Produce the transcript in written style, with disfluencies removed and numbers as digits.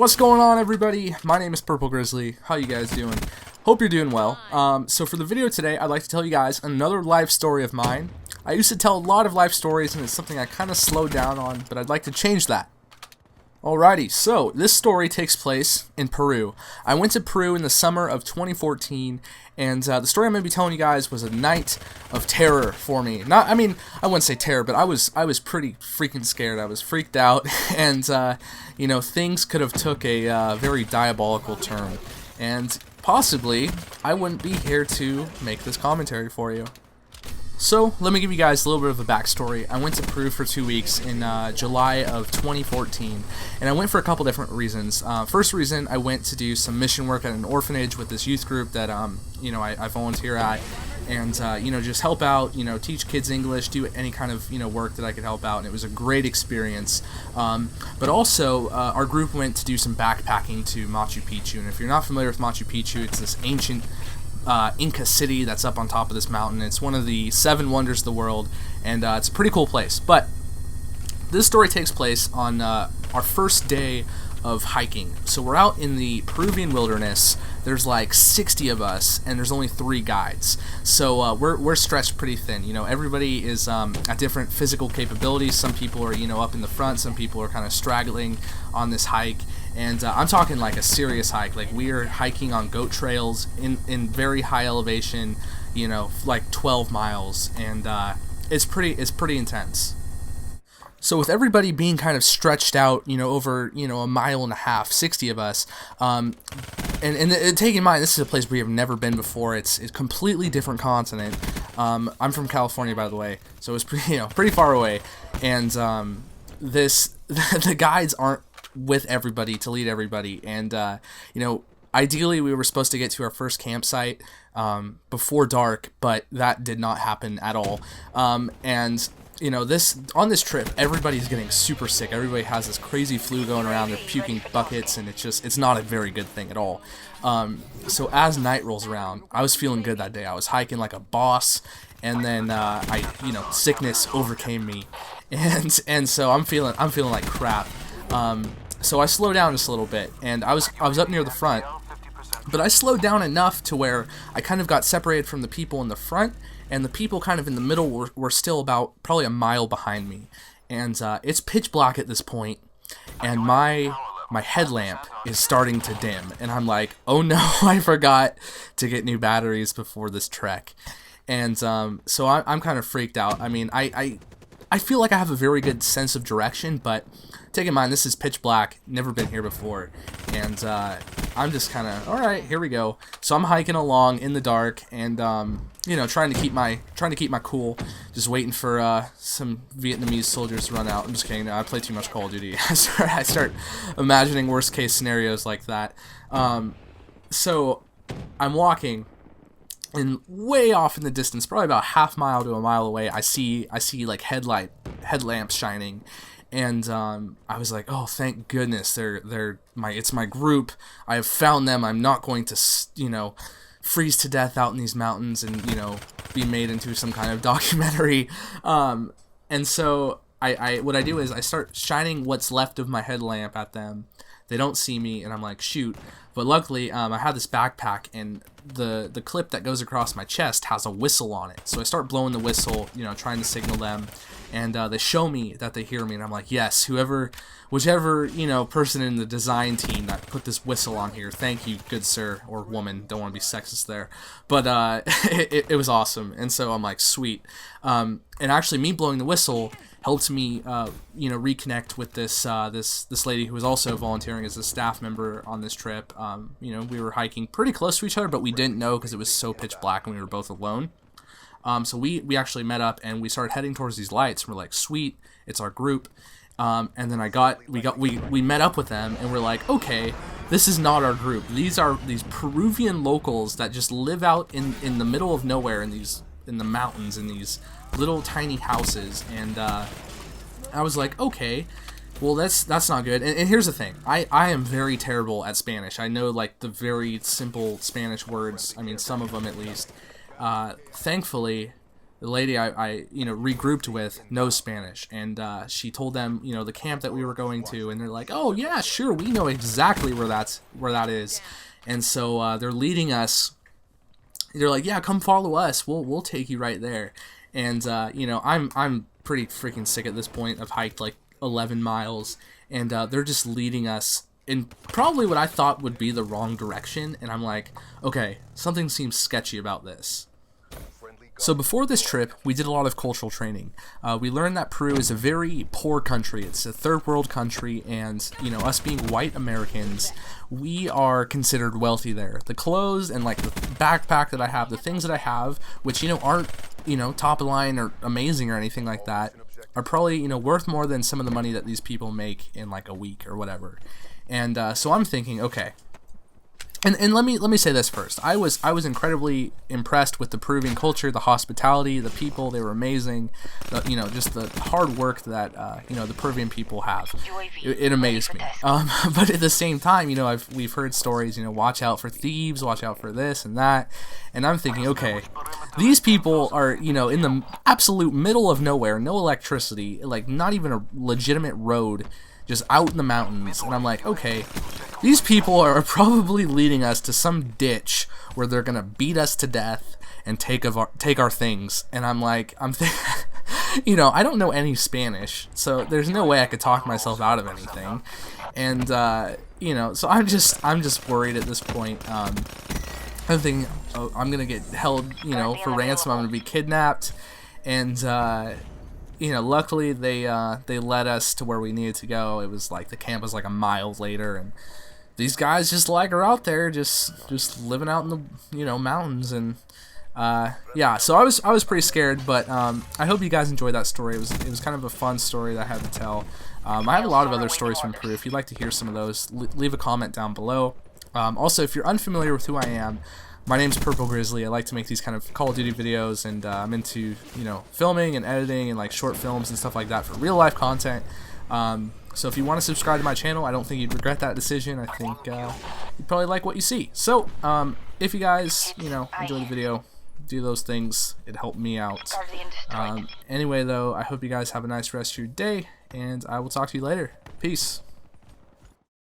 What's going on, everybody? My name is Purple Grizzly. How you guys doing? Hope you're doing well. So for the video today, I'd like to tell you guys another life story of mine. I used to tell a lot of life stories, and it's something I kind of slowed down on, but I'd like to change that. Alrighty, so this story takes place in Peru. I went to Peru in the summer of 2014, and the story I'm going to be telling you guys was a night of terror for me. I wouldn't say terror, but I was pretty freaking scared. I was freaked out, and you know, things could have took a very diabolical turn, and possibly I wouldn't be here to make this commentary for you. So, let me give you guys a little bit of a backstory. I went to Peru for 2 weeks in July of 2014, and I went for a couple different reasons. First reason, I went to do some mission work at an orphanage with this youth group that you know, I volunteer at, and you know, just help out, you know, teach kids English, do any kind of, you know, work that I could help out, and it was a great experience. But also, our group went to do some backpacking to Machu Picchu, and if you're not familiar with Machu Picchu, it's this ancient Inca city that's up on top of this mountain. It's one of the 7 wonders of the world, and it's a pretty cool place. But this story takes place on our first day of hiking. So we're out in the Peruvian wilderness. There's like 60 of us, and there's only 3 guides. So we're stretched pretty thin. You know, everybody is at different physical capabilities. Some people are, you know, up in the front. Some people are kind of straggling on this hike. And I'm talking like a serious hike. Like, we are hiking on goat trails in very high elevation, you know, like 12 miles, and it's pretty intense. So with everybody being kind of stretched out, you know, over, you know, a mile and a half, 60 of us, and take in mind, this is a place we have never been before. It's a completely different continent. I'm from California, by the way, so it's pretty, you know, pretty far away, and the guides aren't with everybody to lead everybody, and you know, ideally we were supposed to get to our first campsite before dark, but that did not happen at all. And you know, on this trip, everybody's getting super sick. Everybody has this crazy flu going around. They're puking buckets, and it's not a very good thing at all. So as night rolls around, I was feeling good that day. I was hiking like a boss, and then you know, sickness overcame me, and so I'm feeling like crap. So I slowed down just a little bit, and I was up near the front, but I slowed down enough to where I kind of got separated from the people in the front, and the people kind of in the middle were still about probably a mile behind me, and it's pitch black at this point, and my headlamp is starting to dim, and I'm like, oh no, I forgot to get new batteries before this trek, and so I'm kind of freaked out. I mean, I feel like I have a very good sense of direction, but take in mind, this is pitch black, never been here before, and I'm just kind of, alright, here we go. So I'm hiking along in the dark, and you know, trying to keep my cool, just waiting for some Vietnamese soldiers to run out. I'm just kidding, no, I play too much Call of Duty. I start imagining worst case scenarios like that. So I'm walking, and way off in the distance, probably about half mile to a mile away, I see like headlamps shining, and I was like, oh, thank goodness, it's my group. I have found them. I'm not going to, you know, freeze to death out in these mountains and, you know, be made into some kind of documentary. And so what I do is I start shining what's left of my headlamp at them. They don't see me, and I'm like, shoot. But luckily, I have this backpack, and the clip that goes across my chest has a whistle on it. So I start blowing the whistle, you know, trying to signal them, and they show me that they hear me, and I'm like, yes, whichever, you know, person in the design team that put this whistle on here, thank you, good sir, or woman, don't want to be sexist there. But it was awesome, and so I'm like, sweet. And actually, me blowing the whistle helped me, you know, reconnect with this lady who was also volunteering as a staff member on this trip. You know, we were hiking pretty close to each other, but we didn't know because it was so pitch black and we were both alone. So we actually met up, and we started heading towards these lights. And we're like, sweet, it's our group. And then we met up with them, and we're like, okay, this is not our group. These are these Peruvian locals that just live out in the middle of nowhere in the mountains, in these little tiny houses. And I was like, okay, well, that's not good. And here's the thing, I am very terrible at Spanish. I know like the very simple Spanish words, I mean some of them at least. Thankfully, the lady I regrouped with knows Spanish, and she told them the camp that we were going to, and they're like, oh yeah, sure, we know exactly where that is, and so they're leading us. They're like, yeah, come follow us, we'll take you right there, and I'm pretty freaking sick at this point. I've hiked like 11 miles, and they're just leading us in probably what I thought would be the wrong direction, and I'm like, okay, something seems sketchy about this. So before this trip, we did a lot of cultural training. We learned that Peru is a very poor country. It's a third world country, and us being white Americans, we are considered wealthy there. The clothes and like the backpack that I have, the things that I have, which aren't top of the line or amazing or anything like that, are probably worth more than some of the money that these people make in like a week or whatever. And so I'm thinking, okay. And let me say this first. I was incredibly impressed with the Peruvian culture, the hospitality, the people. They were amazing. Just the hard work that the Peruvian people have. It amazed me. But at the same time, we've heard stories. Watch out for thieves. Watch out for this and that. And I'm thinking, okay, these people are in the absolute middle of nowhere, no electricity, like not even a legitimate road, just out in the mountains. And I'm like, okay, these people are probably leading us to some ditch where they're gonna beat us to death and take our things. And I'm like, I don't know any Spanish, so there's no way I could talk myself out of anything. And so I'm just worried at this point. I'm thinking, oh, I'm gonna get held, for ransom. I'm gonna be kidnapped, and luckily they led us to where we needed to go. It was like the camp was like a mile later, and these guys just are out there just living out in the mountains. And yeah, so I was pretty scared, but I hope you guys enjoyed that story. It was kind of a fun story that I had to tell. I have a lot of other stories from Peru. If you'd like to hear some of those, leave a comment down below. Also, if you're unfamiliar with who I am, my name's Purple Grizzly. I like to make these kind of Call of Duty videos, and I'm into filming and editing and like short films and stuff like that for real life content. So if you want to subscribe to my channel, I don't think you'd regret that decision. I think you'd probably like what you see. So if you guys enjoy the video, do those things. It helped me out. Anyway though, I hope you guys have a nice rest of your day, and I will talk to you later. Peace.